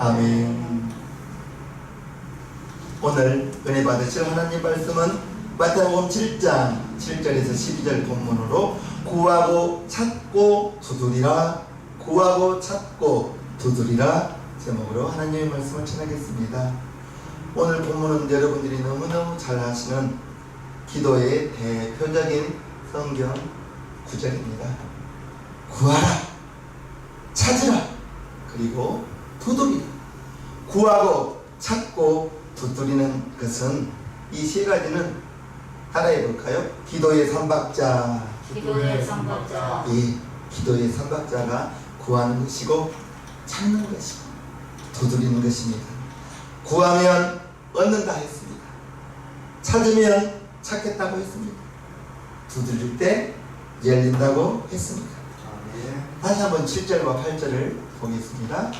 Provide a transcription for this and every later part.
아멘. 오늘 은혜 받으실 하나님 말씀은 마태복음 7장 7절에서 12절 본문으로 구하고 찾고 두드리라, 구하고 찾고 두드리라 제목으로 하나님의 말씀을 전하겠습니다. 오늘 본문은 여러분들이 너무너무 잘 아시는 기도의 대표적인 성경 구절입니다. 구하라, 찾으라, 그리고 두드리라. 구하고 찾고 두드리는 것은 이 세 가지는 따라해 볼까요? 기도의 삼박자. 기도의 삼박자. 예, 기도의 삼박자가 구하는 것이고 찾는 것이고 두드리는 것입니다. 구하면 얻는다 했습니다. 찾으면 찾겠다고 했습니다. 두드릴 때 열린다고 했습니다. 다시 한번 7절과 8절을 보겠습니다.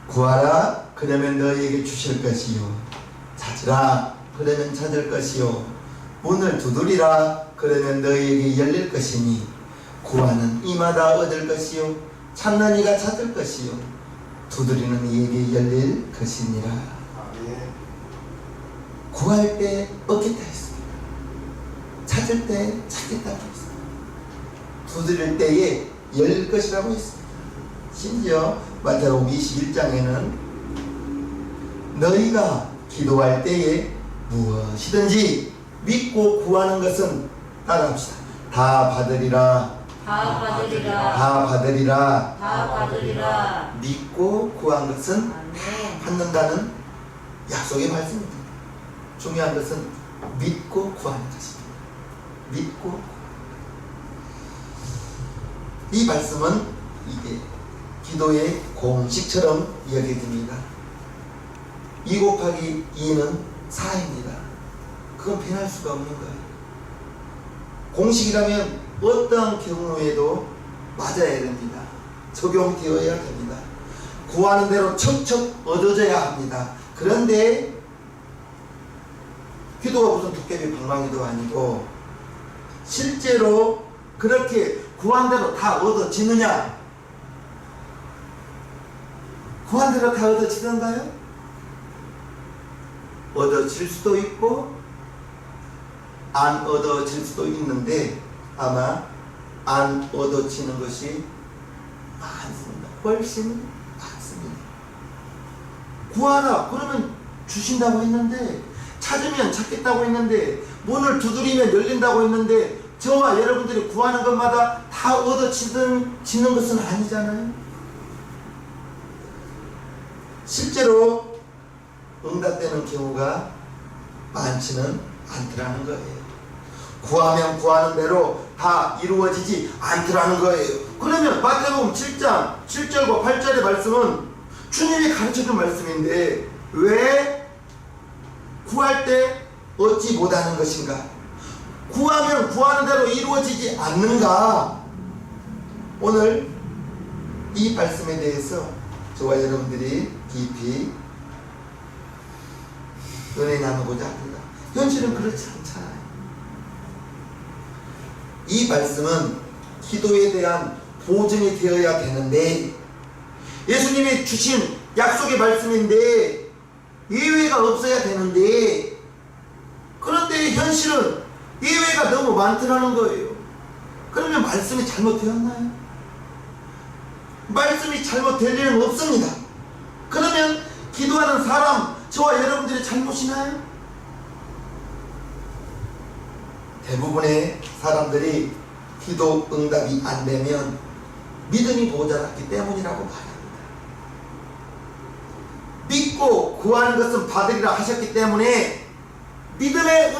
구하라, 그러면 너희에게 주실 것이요. 찾으라, 그러면 찾을 것이요. 문을 두드리라, 그러면 너희에게 열릴 것이니 구하는 이마다 얻을 것이요, 찾는 이가 찾을 것이요, 두드리는 이에게 열릴 것이니라. 구할 때 얻겠다 했습니다. 찾을 때 찾겠다고 했습니다. 두드릴 때에 열릴 것이라고 했습니다. 심지어 마태복음 21장에는 너희가 기도할 때에 무엇이든지 믿고 구하는 것은 따라합시다. 다 받으리라. 다 받으리라. 다 받으리라. 다 받으리라. 믿고 구한 것은 아멘. 받는다는 약속의 말씀입니다. 중요한 것은 믿고 구하는 것입니다. 믿고. 이 말씀은 이게 기도의 공식처럼 여겨집니다. 2 곱하기 2는 4입니다. 그건 변할 수가 없는 거예요. 공식이라면 어떠한 경우에도 맞아야 됩니다. 적용되어야 됩니다. 구하는 대로 척척 얻어져야 합니다. 그런데 기도가 무슨 도깨비 방망이도 아니고 실제로 그렇게 구한 대로 다 얻어지느냐? 구한 대로 다 얻어지던가요? 얻어질 수도 있고 안 얻어질 수도 있는데 아마 안 얻어지는 것이 많습니다. 훨씬 많습니다. 구하라 그러면 주신다고 했는데, 찾으면 찾겠다고 했는데, 문을 두드리면 열린다고 했는데 저와 여러분들이 구하는 것마다 다 얻어지는 것은 아니잖아요. 실제로 응답되는 경우가 많지는 않더라는 거예요. 구하면 구하는 대로 다 이루어지지 않더라는 거예요. 그러면 마태복음 7장 7절과 8절의 말씀은 주님이 가르쳐준 말씀인데 왜 구할 때 얻지 못하는 것인가? 구하면 구하는 대로 이루어지지 않는가? 오늘 이 말씀에 대해서 저와 여러분들이 깊이 은혜 나누고자 합니다. 현실은 그렇지 않잖아요. 이 말씀은 기도에 대한 보증이 되어야 되는데, 예수님이 주신 약속의 말씀인데 예외가 없어야 되는데, 그런데 현실은 예외가 너무 많더라는 거예요. 그러면 말씀이 잘못되었나요? 말씀이 잘못될 일은 없습니다. 그러면 기도하는 사람, 저와 여러분들의 잘못이나요? 대부분의 사람들이 기도 응답이 안 되면 믿음이 모자랐기 때문이라고 말합니다. 믿고 구하는 것은 받으리라 하셨기 때문에 믿음의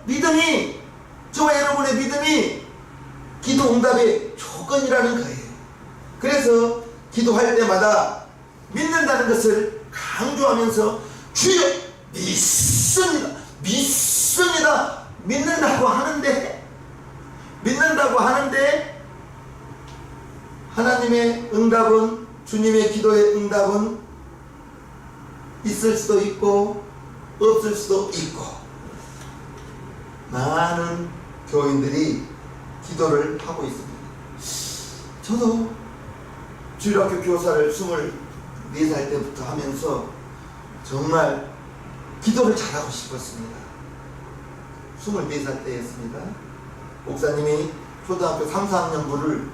믿음이, 저와 여러분의 믿음이 기도 응답의 조건이라는 거예요. 그래서 기도할 때마다 믿는다는 것을 강조하면서 주여 믿습니다. 믿는다고 하는데 하나님의 응답은, 주님의 기도의 응답은 있을 수도 있고 없을 수도 있고, 많은 교인들이 기도를 하고 있습니다. 저도 주일학교 교사를 24살 때부터 하면서 정말 기도를 잘하고 싶었습니다. 24살 때였습니다. 목사님이 초등학교 3, 4학년부를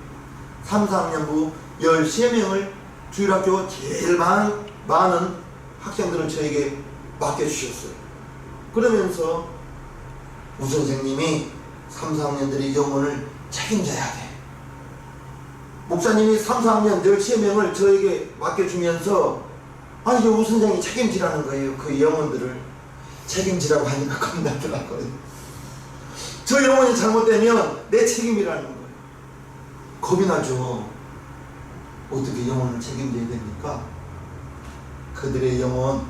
3, 4학년부 13명을 주일학교 제일 많은 학생들을 저에게 맡겨주셨어요. 그러면서 우 선생님이 3, 4학년들의 영혼을 책임져야 돼. 목사님이 3, 4학년 13명을 저에게 맡겨주면서 이제 우 선생이 책임지라는 거예요. 그 영혼들을 책임지라고 하니까 겁나더라고요. 저 영혼이 잘못되면 내 책임이라는 거예요. 겁이 나죠. 어떻게 영혼을 책임져야 됩니까? 그들의 영혼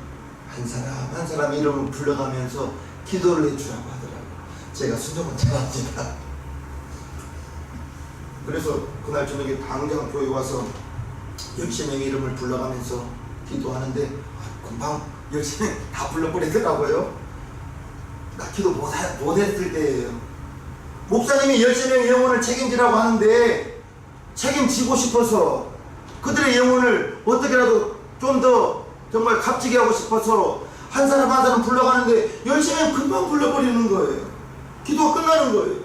한 사람 한 사람 이름을 불러가면서 기도를 해주라고 하더라고요. 제가 순종은 잘합니다. 그래서 그날 저녁에 당장 교회 와서 10명의 이름을 불러가면서 기도하는데 금방 10명 다 불러버리더라고요. 나 기도 못했을 때예요. 목사님이 10명의 영혼을 책임지라고 하는데 책임지고 싶어서 그들의 영혼을 어떻게라도 좀 더 정말 값지게 하고 싶어서 한 사람 한 사람 불러가는데 10명 금방 불러버리는 거예요. 기도가 끝나는 거예요.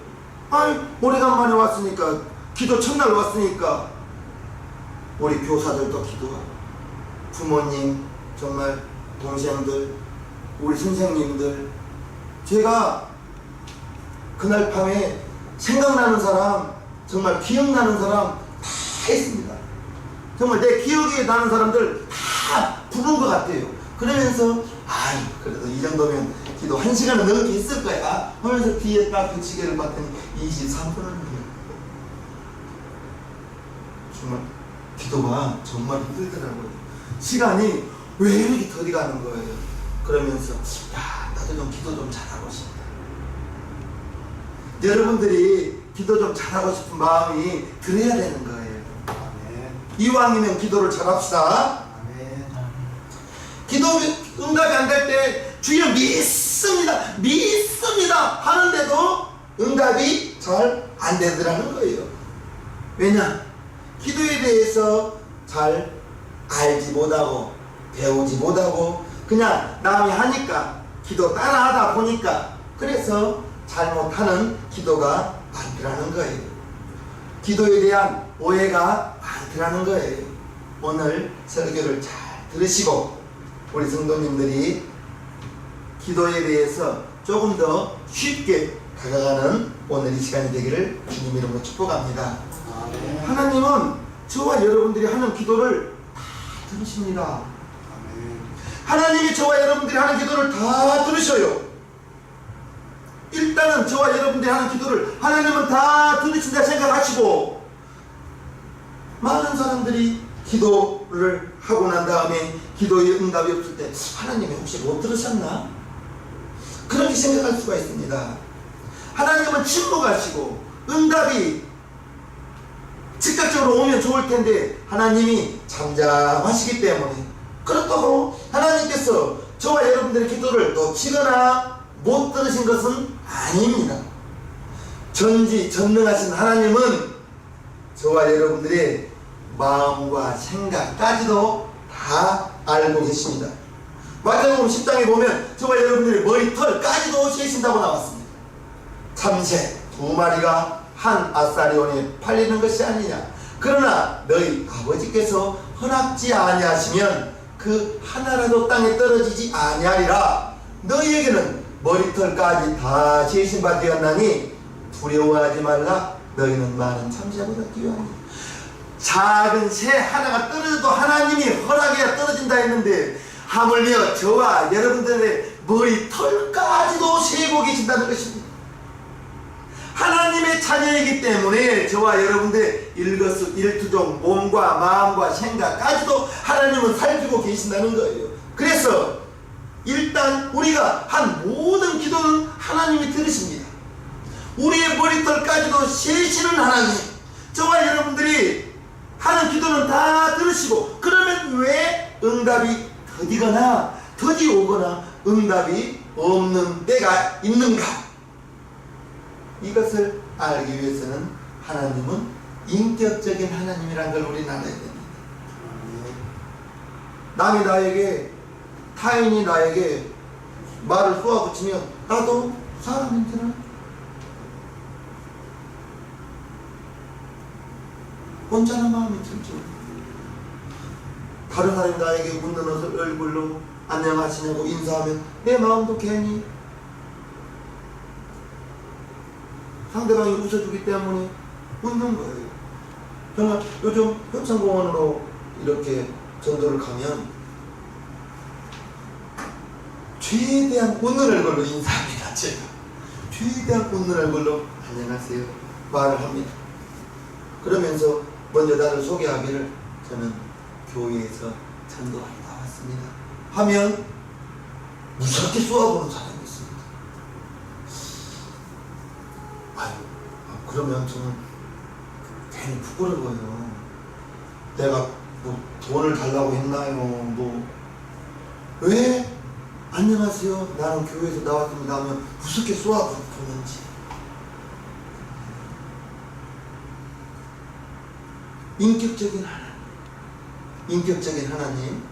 오래간만에 왔으니까 기도 첫날 왔으니까 우리 교사들도 기도하고 부모님 정말 동생들 우리 선생님들 제가 그날 밤에 생각나는 사람 정말 기억나는 사람 다 했습니다. 정말 내 기억에 나는 사람들 다 부른 것 같아요. 그러면서 그래도 이 정도면 기도 1시간은 넘게 했을 거야 하면서 뒤에 딱 그 시계를 봤더니 23분을 정말 기도가 정말 힘들더라고요. 시간이 왜 이렇게 더디 가는 거예요. 그러면서 나도 좀 기도 좀 잘하고 싶다. 여러분들이 기도 좀 잘하고 싶은 마음이 들어야 되는 거예요. 아멘. 이왕이면 기도를 잘합시다. 아멘. 기도 응답이 안 될 때 주여 믿습니다 하는데도 응답이 잘 안 되더라는 거예요. 왜냐? 기도에 대해서 잘 알지 못하고 배우지 못하고 그냥 남이 하니까 기도 따라하다 보니까 그래서 잘못하는 기도가 많더라는 거예요. 기도에 대한 오해가 많더라는 거예요. 오늘 설교를 잘 들으시고 우리 성도님들이 기도에 대해서 조금 더 쉽게 다가가는 오늘 이 시간이 되기를 주님 이름으로 축복합니다. 하나님은 저와 여러분들이 하는 기도를 다 들으십니다. 하나님이 저와 여러분들이 하는 기도를 다 들으셔요. 일단은 저와 여러분들이 하는 기도를 하나님은 다 들으신다 생각하시고 많은 사람들이 기도를 하고 난 다음에 기도에 응답이 없을 때 하나님이 혹시 못 들으셨나? 그렇게 생각할 수가 있습니다. 하나님은 침묵하시고 응답이 즉각적으로 오면 좋을 텐데 하나님이 잠잠하시기 때문에 그렇다고 하나님께서 저와 여러분들의 기도를 놓치거나 못 들으신 것은 아닙니다. 전지전능하신 하나님은 저와 여러분들의 마음과 생각까지도 다 알고 계십니다. 마태복음 10장에 보면 저와 여러분들의 머리털까지도 세신다고 나왔습니다. 참새 2마리가 한 아사리온에 팔리는 것이 아니냐. 그러나 너희 아버지께서 허락지 아니하시면 그 하나라도 땅에 떨어지지 아니하리라. 너희에게는 머리털까지 다 세신 바 되었나니 두려워하지 말라. 너희는 많은 참새보다 귀하니. 작은 새 하나가 떨어져도 하나님이 허락해야 떨어진다 했는데 하물며 저와 여러분들의 머리털까지도 세고 계신다는 것입니다. 하나님의 자녀이기 때문에 저와 여러분들의 일거수일투족 몸과 마음과 생각까지도 하나님은 살피고 계신다는 거예요. 그래서 일단 우리가 한 모든 기도는 하나님이 들으십니다. 우리의 머리털까지도 세시는 하나님, 저와 여러분들이 하는 기도는 다 들으시고 그러면 왜 응답이 더디거나 더디 오거나 응답이 없는 때가 있는가? 이것을 알기 위해서는 하나님은 인격적인 하나님이라는 걸 우리는 알아야 됩니다. 남이 나에게, 타인이 나에게 말을 쏘아붙이면 나도 사람인지라 언짢은 마음이 들죠. 다른 사람이 나에게 웃는 얼굴로 안녕하시냐고 인사하면 내 마음도 괜히 상대방이 웃어주기 때문에 웃는 거예요. 정말 요즘 효창공원으로 이렇게 전도를 가면 최대한 웃는 얼굴로 인사합니다. 제가 최대한 웃는 얼굴로 안녕하세요 말을 합니다. 그러면서 먼저 나를 소개하기를 저는 교회에서 전도하러 나왔습니다 하면 무섭게 쏘아보는 사람이 있습니다. 그러면 저는 괜히 부끄러워요. 내가 뭐 돈을 달라고 했나요? 뭐 왜 안녕하세요 나는 교회에서 나왔습니다 하면 무섭게 쏘아보는지. 인격적인 하나님, 인격적인 하나님,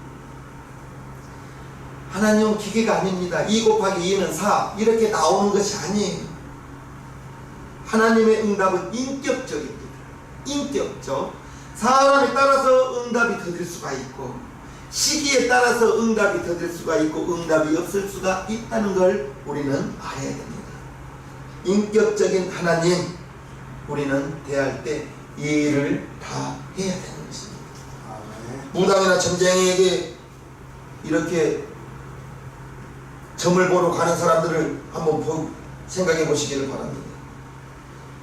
하나님은 기계가 아닙니다. 2 곱하기 2는 4 이렇게 나오는 것이 아니에요. 하나님의 응답은 인격적입니다. 인격적. 사람에 따라서 응답이 더딜 수가 있고 시기에 따라서 응답이 더딜 수가 있고 응답이 없을 수가 있다는 걸 우리는 알아야 됩니다. 인격적인 하나님, 우리는 대할 때 이해를 다 해야 되는 것입니다. 무당이나 점쟁이에게 이렇게 점을 보러 가는 사람들을 한번 생각해 보시기를 바랍니다.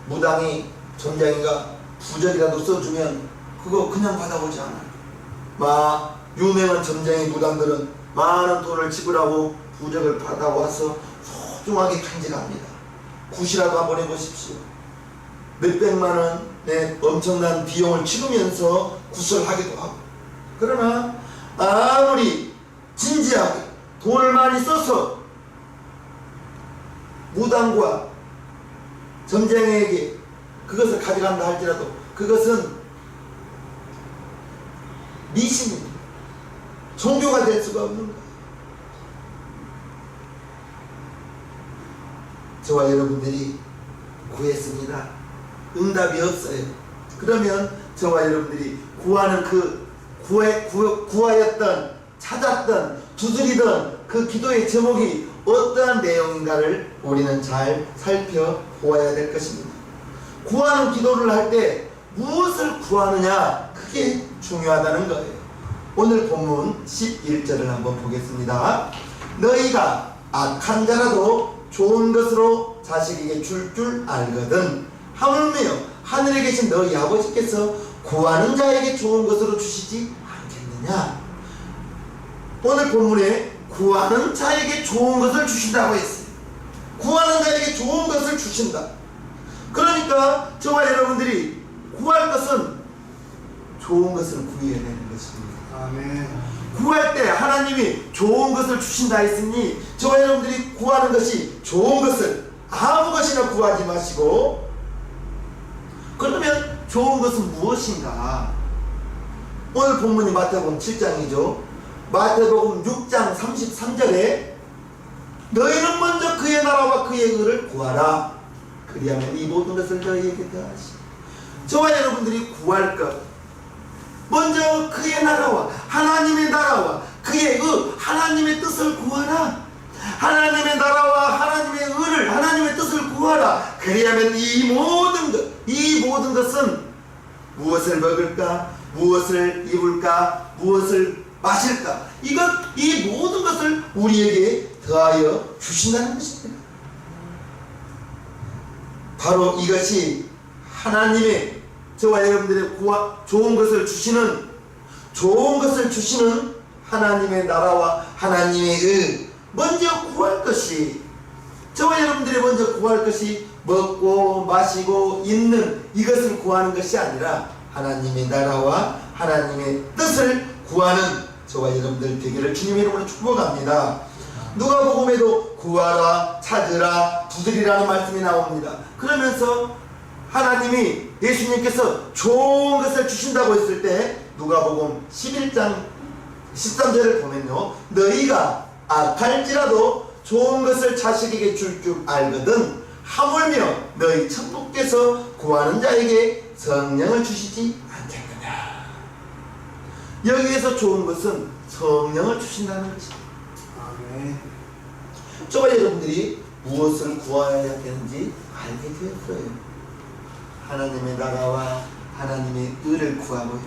무당이 점쟁이가 부적이라도 써주면 그거 그냥 받아오지 않아요. 유명한 점쟁이 무당들은 많은 돈을 지불하고 부적을 받아와서 소중하게 간직합니다. 굿이라도 한번 해보십시오. 몇백만 원의 엄청난 비용을 치르면서 굿을 하기도 하고. 그러나 아무리 진지하게 돈을 많이 써서 무당과 점쟁이에게 그것을 가져간다 할지라도 그것은 미신입니다. 종교가 될 수가 없는 거예요. 저와 여러분들이 구했습니다. 응답이 없어요. 그러면 저와 여러분들이 구하는 구하였던, 찾았던, 두드리던 그 기도의 제목이 어떠한 내용인가를 우리는 잘 살펴보아야 될 것입니다. 구하는 기도를 할 때 무엇을 구하느냐, 그게 중요하다는 거예요. 오늘 본문 11절을 한번 보겠습니다. 너희가 악한 자라도 좋은 것으로 자식에게 줄 알거든 하물며 하늘에 계신 너희 아버지께서 구하는 자에게 좋은 것으로 주시지 않겠느냐. 오늘 본문에 구하는 자에게 좋은 것을 주신다고 했어요. 구하는 자에게 좋은 것을 주신다. 그러니까 저와 여러분들이 구할 것은 좋은 것을 구해야 되는 것입니다. 아멘. 구할 때 하나님이 좋은 것을 주신다 했으니 저와 여러분들이 구하는 것이 좋은 것을 아무 것이나 구하지 마시고, 그러면 좋은 것은 무엇인가? 오늘 본문이 마태복음 7장이죠. 마태복음 6장 33절에 너희는 먼저 그의 나라와 그의 의를 구하라. 그리하면 이 모든 것을 너희에게 더하시. 저와 여러분들이 구할 것, 먼저 그의 나라와 하나님의 나라와 그의 의, 하나님의 뜻을 구하라. 하나님의 나라와 하나님의 의를, 하나님의 뜻을 구하라. 그리하면 이 모든 것은 무엇을 먹을까, 무엇을 입을까, 무엇을 마실까, 이 모든 것을 우리에게 더하여 주신다는 것입니다. 바로 이것이 하나님의, 저와 여러분들의 좋은 것을 주시는 하나님의 나라와 하나님의 의, 먼저 구할 것이, 저와 여러분들이 먼저 구할 것이 먹고 마시고 있는 이것을 구하는 것이 아니라 하나님의 나라와 하나님의 뜻을 구하는 저와 여러분들 되기를 주님의 이름으로 축복합니다. 누가복음에도 구하라, 찾으라, 두드리라는 말씀이 나옵니다. 그러면서 하나님이, 예수님께서 좋은 것을 주신다고 했을 때 누가복음 11장 13절을 보면요, 너희가 악할지라도 좋은 것을 자식에게 줄 줄 알거든 하물며 너희 천부께서 구하는 자에게 성령을 주시지 않겠느냐. 여기에서 좋은 것은 성령을 주신다는 것입니다. 아멘. 저와 여러분들이 무엇을 구해야 되는지 알게 되었어요. 하나님의 나라와 하나님의 의를 구하고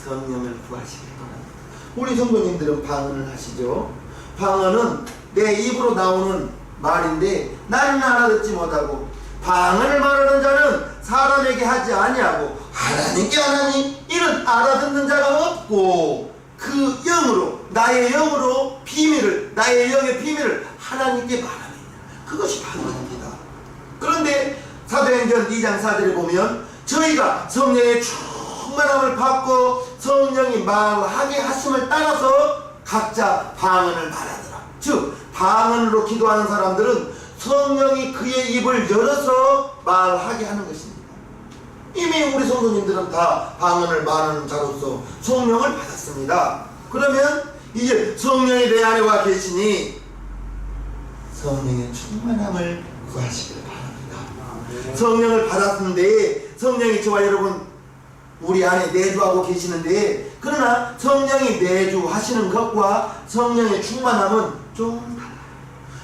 성령을 구하시길 바랍니다. 우리 성도님들은 방언을 하시죠. 방언은 내 입으로 나오는 말인데 나는 알아듣지 못하고, 방언을 말하는 자는 사람에게 하지 아니하고 하나님께 하나니 이는 알아듣는 자가 없고, 그 영으로 나의 영으로 비밀을, 나의 영의 비밀을 하나님께 말하느냐. 그것이 방언입니다. 그런데 사도행전 2장 4절에 보면 저희가 성령의 충만함을 받고 성령이 말하게 하심을 따라서 각자 방언을 말하더라. 즉 방언으로 기도하는 사람들은 성령이 그의 입을 열어서 말하게 하는 것입니다. 이미 우리 성도님들은 다 방언을 말하는 자로서 성령을 받았습니다. 그러면 이제 성령이 내 안에 와 계시니 성령의 충만함을 구하시길 바랍니다. 성령을 받았는데 성령이 저와 여러분 우리 안에 내주하고 계시는데, 그러나 성령이 내주하시는 것과 성령의 충만함은 좀 달라요.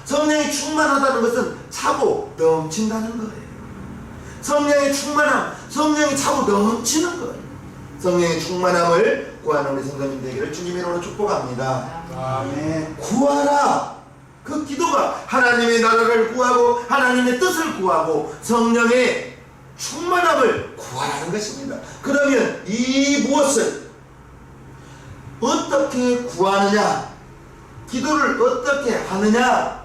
성령이 충만하다는 것은 차고 넘친다는 거예요. 성령의 충만함, 성령이 차고 넘치는 거예요. 성령의 충만함을 구하는 우리 성도님 되기를 주님의 이름으로 축복합니다. 아멘. 구하라. 그 기도가 하나님의 나라를 구하고 하나님의 뜻을 구하고 성령의 충만함을 구하라는 것입니다. 그러면 이 무엇을 어떻게 구하느냐, 기도를 어떻게 하느냐,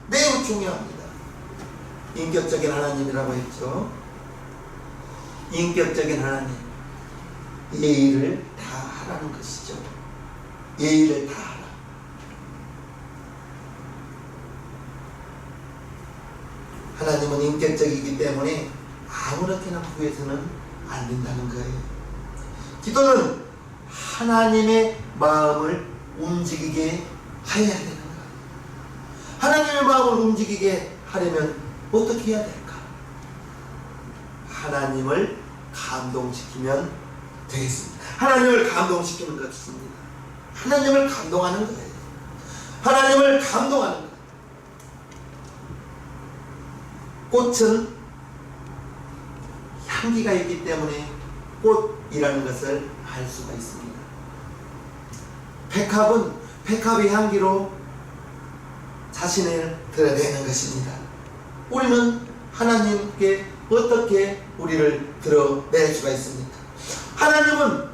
매우 중요합니다. 인격적인 하나님이라고 했죠. 인격적인 하나님, 예의를 다 하라는 것이죠. 예의를 다 하라. 하나님은 인격적이기 때문에 아무렇게나 구해서는 안 된다는 거예요. 기도는 하나님의 마음을 움직이게 해야 되는 거예요. 하나님의 마음을 움직이게 하려면 어떻게 해야 될까? 하나님을 감동시키면 되겠습니다. 하나님을 감동시키는 것입니다. 하나님을 감동하는 거예요. 하나님을 감동하는 거예요. 꽃은 향기가 있기 때문에 꽃이라는 것을 알 수가 있습니다. 백합은 백합의 향기로 자신을 드러내는 것입니다. 우리는 하나님께 어떻게 우리를 드러낼 수가 있습니까? 하나님은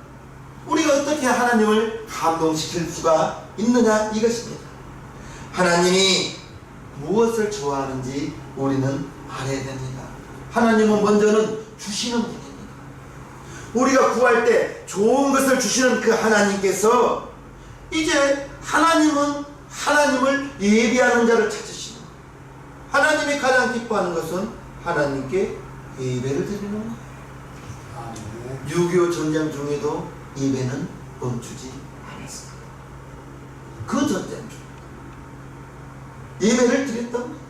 우리가 어떻게 하나님을 감동시킬 수가 있느냐, 이것입니다. 하나님이 무엇을 좋아하는지 우리는 알아야 됩니다. 하나님은 먼저는 주시는 분입니다. 우리가 구할 때 좋은 것을 주시는 그 하나님께서 이제 하나님은 하나님을 예배하는 자를 찾으시는 거예요. 하나님이 가장 기뻐하는 것은 하나님께 예배를 드리는 거예요. 6.25 전쟁 중에도 예배는 멈추지 않았습니다. 그 전쟁 중 예배를 드렸던 거예요.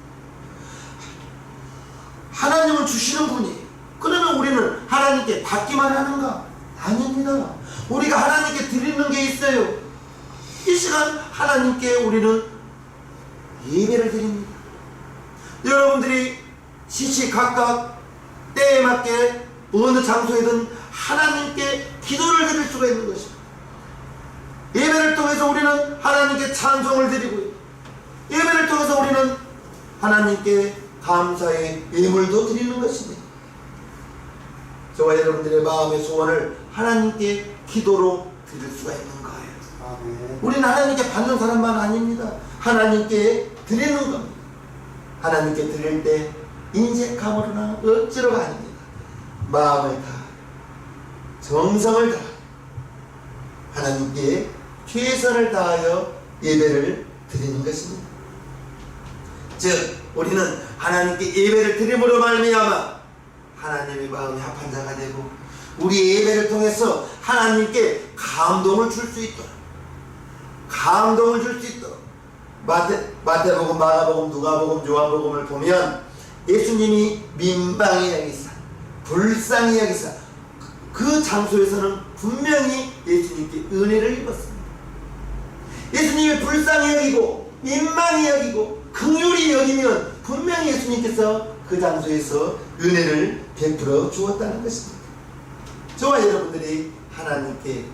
하나님은 주시는 분이에요. 그러면 우리는 하나님께 받기만 하는가? 아닙니다. 우리가 하나님께 드리는 게 있어요. 이 시간 하나님께 우리는 예배를 드립니다. 여러분들이 시시각각 때에 맞게 어느 장소에든 하나님께 기도를 드릴 수가 있는 것입니다. 예배를 통해서 우리는 하나님께 찬송을 드리고요, 예배를 통해서 우리는 하나님께 감사의 예물도 드리는 것입니다. 저와 여러분들의 마음의 소원을 하나님께 기도로 드릴 수가 있는 거예요. 아멘. 우리는 하나님께 받는 사람만 아닙니다. 하나님께 드리는 겁니다. 하나님께 드릴 때 인색함으로나 억지로가 아닙니다. 마음을 다, 정성을 다, 하나님께 최선을 다하여 예배를 드리는 것입니다. 즉 우리는 하나님께 예배를 드림으로 말미암아 하나님의 마음이 합한 자가 되고, 우리의 예배를 통해서 하나님께 감동을 줄 수 있도록, 감동을 줄 수 있도록 마태복음, 마가복음, 누가복음, 요한복음을 보면 예수님이 민방위 여기사, 불쌍히 여기사 그 장소에서는 분명히 예수님께 은혜를 입었습니다. 예수님이 불쌍히 여기고 민망히 여기고 긍휼히 여기면 분명히 예수님께서 그 장소에서 은혜를 베풀어 주었다는 것입니다. 저와 여러분들이 하나님께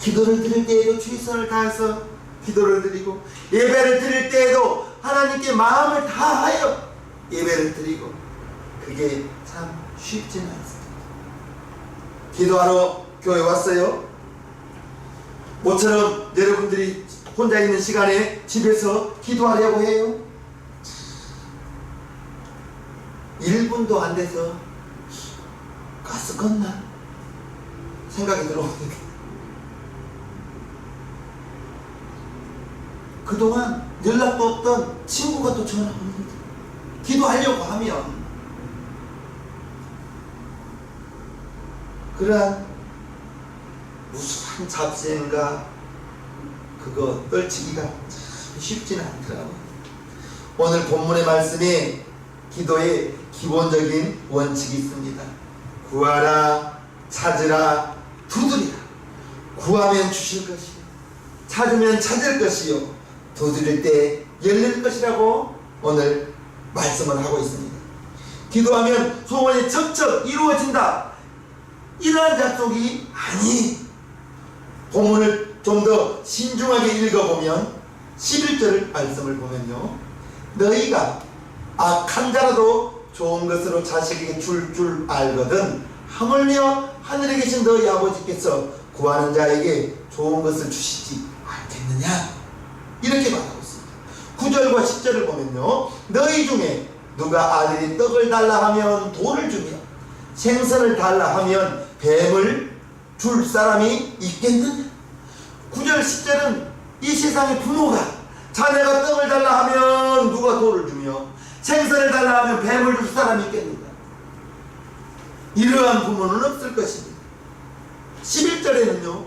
기도를 드릴 때에도 최선을 다해서 기도를 드리고 예배를 드릴 때에도 하나님께 마음을 다하여 예배를 드리고 그게 참 쉽지는 않습니다. 기도하러 교회 왔어요? 모처럼 여러분들이 혼자 있는 시간에 집에서 기도하려고 해요? 1분도 안 돼서 가스 껐나? 생각이 들어옵니다. 그동안 연락도 없던 친구가 또 전화 옵니다. 기도하려고 하면 그러한 무수한 잡생과 그거 떨치기가 참 쉽지는 않더라고요. 오늘 본문의 말씀에 기도의 기본적인 원칙이 있습니다. 구하라, 찾으라, 두드리라. 구하면 주실 것이요, 찾으면 찾을 것이요, 두드릴 때 열릴 것이라고 오늘 말씀을 하고 있습니다. 기도하면 소원이 척척 이루어진다, 이러한 약속이 아니. 본문을 좀 더 신중하게 읽어보면 11절 말씀을 보면요, 너희가 악한 자라도 좋은 것으로 자식에게 줄 알거든 하물며 하늘에 계신 너희 아버지께서 구하는 자에게 좋은 것을 주시지 않겠느냐, 이렇게 말하고 있습니다. 9절과 10절을 보면요, 너희 중에 누가 아들이 떡을 달라 하면 돌을 주며 생선을 달라 하면 뱀을 줄 사람이 있겠느냐. 9절 10절은 이 세상의 부모가 자녀가 떡을 달라 하면 누가 돌을 주며 생선을 달라 하면 뱀을 줄 사람이 있겠는가. 이러한 부모는 없을 것입니다. 11절에는요,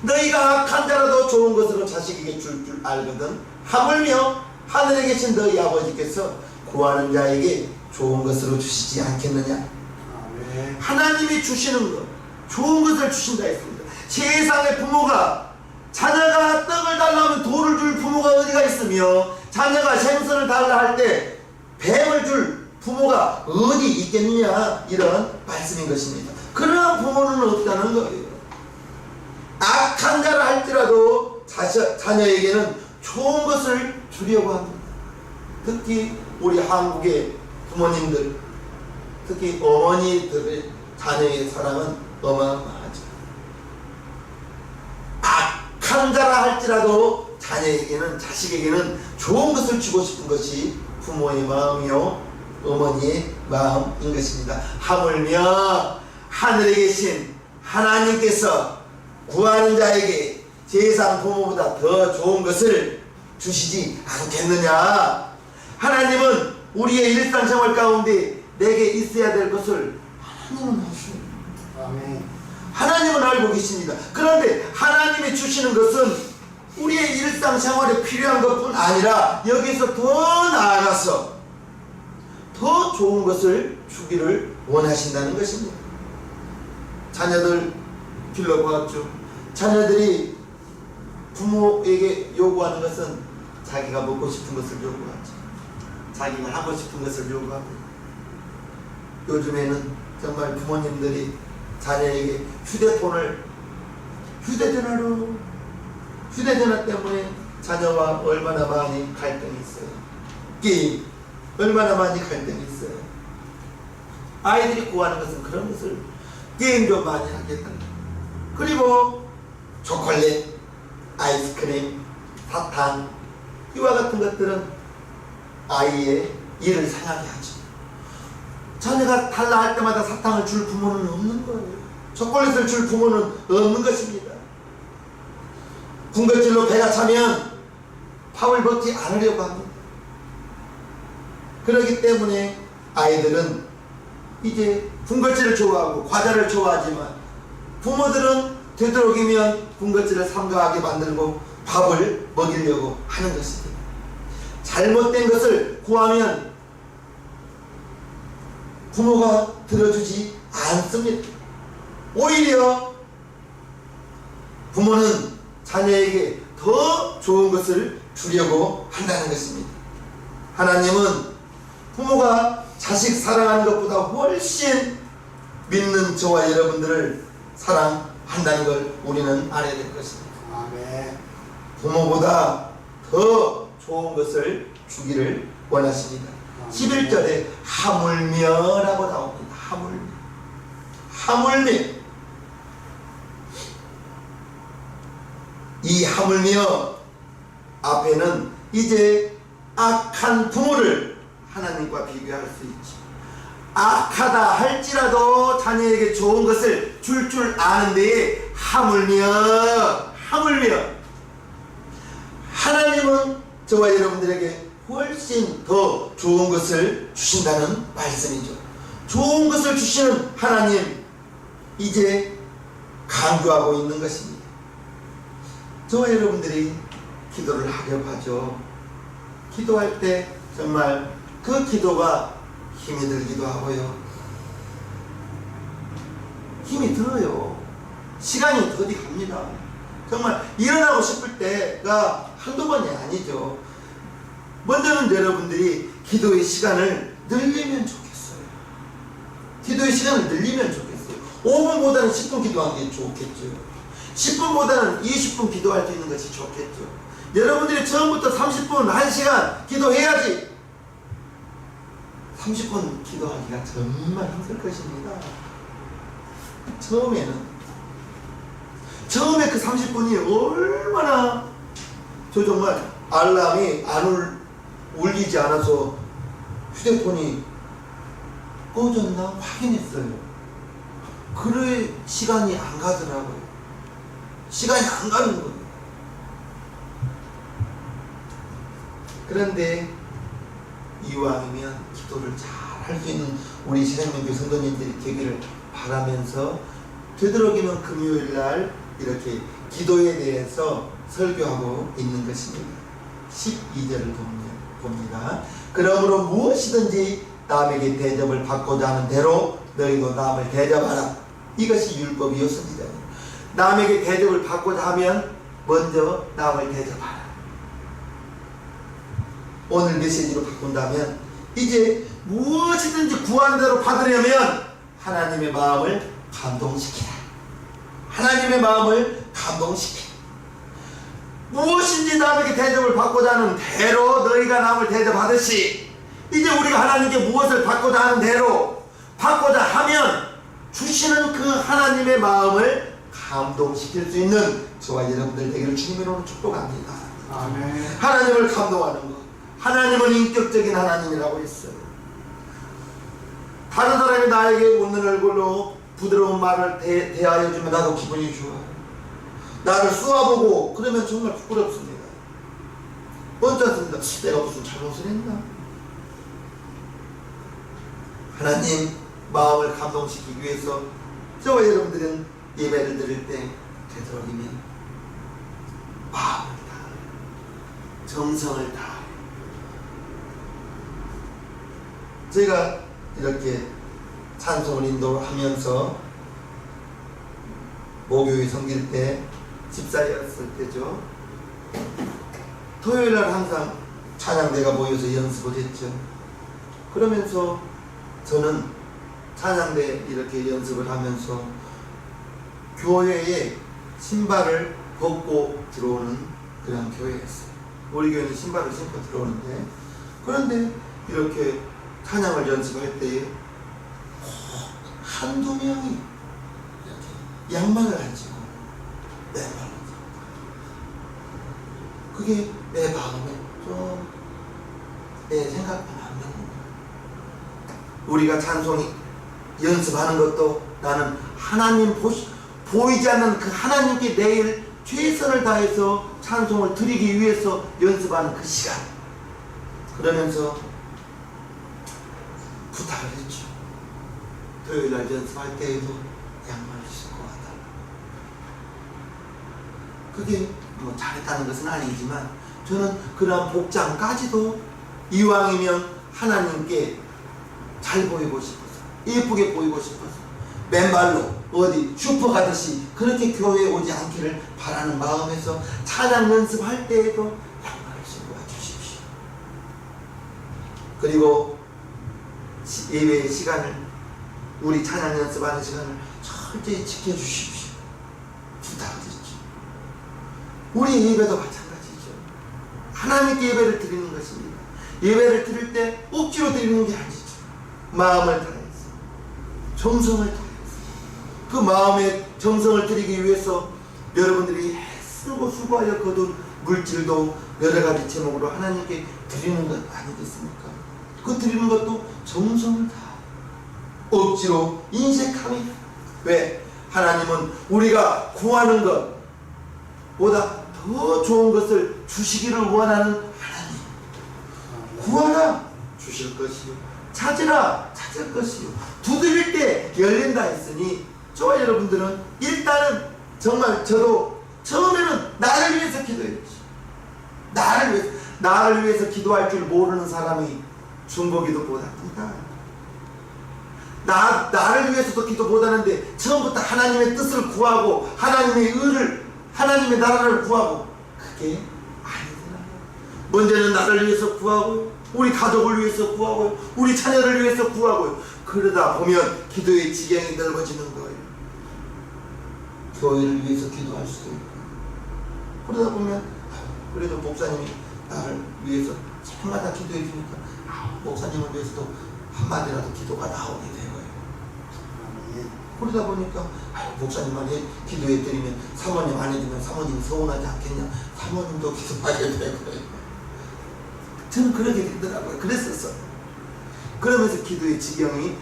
너희가 악한 자라도 좋은 것으로 자식에게 줄 알거든 하물며 하늘에 계신 너희 아버지께서 구하는 자에게 좋은 것으로 주시지 않겠느냐. 아멘. 하나님이 주시는 것, 좋은 것을 주신다 했습니다. 세상의 부모가 자녀가 떡을 달라 하면 돌을 줄 부모가 어디가 있으며 자녀가 생선을 달라 할 때 뱀을 줄 부모가 어디 있겠느냐, 이런 말씀인 것입니다. 그러한 부모는 없다는 거예요. 악한 자라 할지라도 자녀에게는 좋은 것을 주려고 합니다. 특히 우리 한국의 부모님들, 특히 어머니들의 자녀의 사랑은 어마어마하죠. 악한 자라 할지라도 자녀에게는, 자식에게는 좋은 것을 주고 싶은 것이 부모의 마음이요 어머니의 마음인 것입니다. 하물며 하늘에 계신 하나님께서 구하는 자에게 세상 부모보다 더 좋은 것을 주시지 않겠느냐. 하나님은 우리의 일상생활 가운데 내게 있어야 될 것을 하나님은 아십니다. 아멘. 하나님은 알고 계십니다. 그런데 하나님이 주시는 것은 우리의 일상생활에 필요한 것뿐 아니라 여기서 더 나아가서 더 좋은 것을 주기를 원하신다는 것입니다. 자녀들 길러보았죠. 자녀들이 부모에게 요구하는 것은 자기가 먹고 싶은 것을 요구하죠. 자기가 하고 싶은 것을 요구하고, 요즘에는 정말 부모님들이 자녀에게 휴대전화 때문에 자녀와 얼마나 많이 갈등이 있어요. 게임 얼마나 많이 갈등이 있어요. 아이들이 구하는 것은 그런 것을 게임 좀 많이 하겠다. 그리고 초콜릿, 아이스크림, 사탕, 이와 같은 것들은 아이의 이를 상하게 하죠. 자녀가 달라 할 때마다 사탕을 줄 부모는 없는 거예요. 초콜릿을 줄 부모는 없는 것입니다. 군것질로 배가 차면 밥을 먹지 않으려고 합니다. 그렇기 때문에 아이들은 이제 군것질을 좋아하고 과자를 좋아하지만 부모들은 되도록이면 군것질을 삼가하게 만들고 밥을 먹이려고 하는 것입니다. 잘못된 것을 구하면 부모가 들어주지 않습니다. 오히려 부모는 자녀에게 더 좋은 것을 주려고 한다는 것입니다. 하나님은 부모가 자식 사랑하는 것보다 훨씬 믿는 저와 여러분들을 사랑한다는 걸 우리는 알아야 될 것입니다. 아멘. 부모보다 더 좋은 것을 주기를 원하십니다. 11절에 하물며라고 나옵니다. 하물며. 이 하물며 앞에는 이제 악한 부모를 하나님과 비교할 수 있죠. 악하다 할지라도 자녀에게 좋은 것을 줄 아는데 하물며 하나님은 저와 여러분들에게 훨씬 더 좋은 것을 주신다는 말씀이죠. 좋은 것을 주시는 하나님, 이제 강조하고 있는 것입니다. 저와 여러분들이 기도를 하려고 하죠. 기도할 때 정말 그 기도가 힘이 들기도 하고요. 힘이 들어요. 시간이 더디 갑니다. 정말 일어나고 싶을 때가 한두 번이 아니죠. 먼저는 여러분들이 기도의 시간을 늘리면 좋겠어요. 기도의 시간을 늘리면 좋겠어요. 5분보다는 10분 기도하는 게 좋겠죠. 10분보다는 20분 기도할 수 있는 것이 좋겠죠. 여러분들이 처음부터 30분, 1시간 기도해야지. 30분 기도하기가 정말 힘들 것입니다. 처음에 그 30분이 얼마나, 저 정말 알람이 안 울리지 않아서 휴대폰이 꺼졌나 확인했어요. 그래 시간이 안 가더라고요. 시간이 안 가는 거예요. 그런데 이왕이면 기도를 잘 할 수 있는 우리 신앙명교 성도님들이 되기를 바라면서 되도록이면 금요일날 이렇게 기도에 대해서 설교하고 있는 것입니다. 12절을 봅니다. 그러므로 무엇이든지 남에게 대접을 받고자 하는 대로 너희도 남을 대접하라. 이것이 율법이었습니다. 남에게 대접을 받고자 하면 먼저 남을 대접하라. 오늘 메시지로 바꾼다면 이제 무엇이든지 구하는 대로 받으려면 하나님의 마음을 감동시키라. 하나님의 마음을 감동시키라. 무엇인지 남에게 대접을 받고자 하는 대로 너희가 남을 대접하듯이 이제 우리가 하나님께 무엇을 받고자 하는 대로 받고자 하면 주시는 그 하나님의 마음을 감동시킬 수 있는 저와 여러분들 되기를 주님으로 축복합니다. 아멘. 하나님을 감동하는 것. 하나님은 인격적인 하나님이라고 했어요. 다른 사람이 나에게 웃는 얼굴로 부드러운 말을 대하여 주면 나도 기분이 좋아요. 나를 쏘아보고 그러면 정말 부끄럽습니다. 언짢습니다. 내가 무슨 잘못을 했나? 하나님 마음을 감동시키기 위해서 저와 여러분들은 예배를 드릴 때 되도록이면 마음을 다하여 정성을 다하여 제가 이렇게 찬송을 인도하면서 목요일 섬길 때 집사였을 때죠. 토요일날 항상 찬양대가 모여서 연습을 했죠. 그러면서 저는 찬양대 이렇게 연습을 하면서 교회에 신발을 벗고 들어오는 그런 교회였어요. 우리 교회는 신발을 신고 들어오는데, 그런데 이렇게 찬양을 연습할 때에 한두 명이 이렇게 양말을 안 신고 맨발로 들어오더라고요. 그게 내 마음에 좀 내 생각과 안 맞는 거예요. 우리가 찬송이 연습하는 것도 나는 하나님 보이지 않는 그 하나님께 내일 최선을 다해서 찬송을 드리기 위해서 연습하는 그 시간. 그러면서 부탁을 했죠. 토요일날 연습할 때에도 양말을 신고 와달라. 그게 뭐 잘했다는 것은 아니지만 저는 그러한 복장까지도 이왕이면 하나님께 잘 보이고 싶어서 예쁘게 보이고 싶어서 맨발로 어디 슈퍼 가듯이 그렇게 교회에 오지 않기를 바라는 마음에서 찬양 연습할 때에도 양말을 신고 와주십시오. 그리고 예배의 시간을 우리 찬양 연습하는 시간을 철저히 지켜주십시오. 부탁드리죠. 우리 예배도 마찬가지죠. 하나님께 예배를 드리는 것입니다. 예배를 드릴 때 억지로 드리는 게 아니죠. 마음을 다해서 정성을 다해서 그 마음의 정성을 드리기 위해서 여러분들이 애쓰고 수고하여 거둔 물질도 여러 가지 제목으로 하나님께 드리는 것 아니겠습니까? 그 드리는 것도 정성을 다 억지로 인색함이 왜? 하나님은 우리가 구하는 것보다 더 좋은 것을 주시기를 원하는 하나님. 구하라 주실 것이요 찾으라 찾을 것이요 두드릴 때 열린다 했으니 저와 여러분들은 일단은 정말 저도 처음에는 나를 위해서 기도했지. 나를 위해서 기도할 줄 모르는 사람이 중보기도 못합니다. 나를 위해서도 기도 못하는데 처음부터 하나님의 뜻을 구하고 하나님의 의를 하나님의 나라를 구하고 그게 아니더라고요. 먼저는 나를 위해서 구하고 우리 가족을 위해서 구하고 우리 자녀를 위해서 구하고 그러다 보면 기도의 지경이 넓어지는 거예요. 교회를 위해서 기도할 수도 있고 그러다 보면 그래도 목사님이 나를 위해서 해마다 기도해 주니까 목사님을 위해서도 한마디라도 기도가 나오게 되고요. 그러다 보니까 목사님만이 기도해 드리면 사모님 안 해주면 사모님이 서운하지 않겠냐. 사모님도 기도하게 되고요. 저는 그렇게 되더라고요. 그랬었어요. 그러면서 기도의 지경이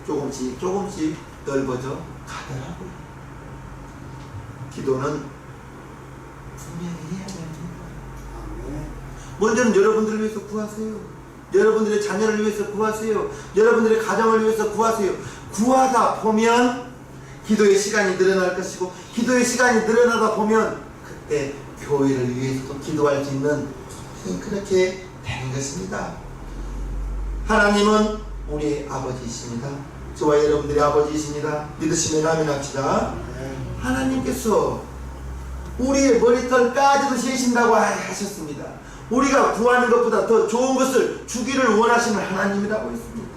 조금씩 넓어져 가더라고요. 기도는 분명히 해야 됩니다. 먼저는 여러분들을 위해서 구하세요. 여러분들의 자녀를 위해서 구하세요. 여러분들의 가정을 위해서 구하세요. 구하다 보면 기도의 시간이 늘어날 것이고 기도의 시간이 늘어나다 보면 그때 교회를 위해서도 기도할 수 있는 그렇게 되는 것입니다. 하나님은 우리의 아버지이십니다. 저와 여러분들의 아버지이십니다. 믿으시면 아멘합시다. 하나님께서 우리의 머리털까지도 세신다고 하셨습니다. 우리가 구하는 것보다 더 좋은 것을 주기를 원하시는 하나님이라고 했습니다.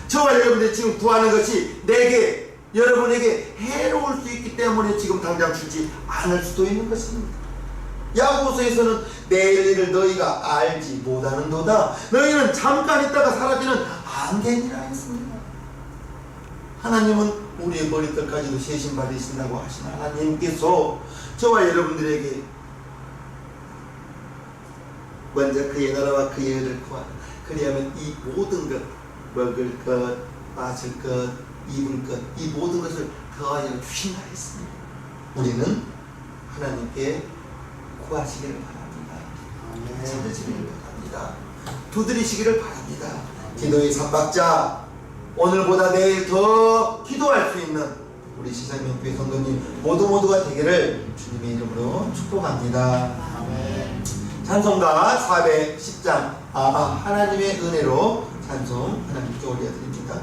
저와 여러분들이 지금 구하는 것이 내게 여러분에게 해로울 수 있기 때문에 지금 당장 주지 않을 수도 있는 것입니다. 야고보서에서는 내일 일을 너희가 알지 못하는도다. 너희는 잠깐 있다가 사라지는 안개니라 했습니다. 하나님은 우리의 머리털까지도 세신 받으신다고 하신 하나님께서 저와 여러분들에게 먼저 그의 나라와 그의 의를 구하라. 그리하면 이 모든 것, 먹을 것, 마실 것, 입을 것, 이 모든 것을 더하여 주신다 했습니다. 우리는 하나님께 구하시기를 바랍니다. 찾으시기를 바랍니다. 두드리시기를 바랍니다. 기도의 삼박자, 오늘보다 내일 더 기도할 수 있는 우리 시사명교회 성도님 모두가 되기를 주님의 이름으로 축복합니다. 아멘. 찬송가 410장 하나님의 은혜로 찬송 하나님께 올려드립니다.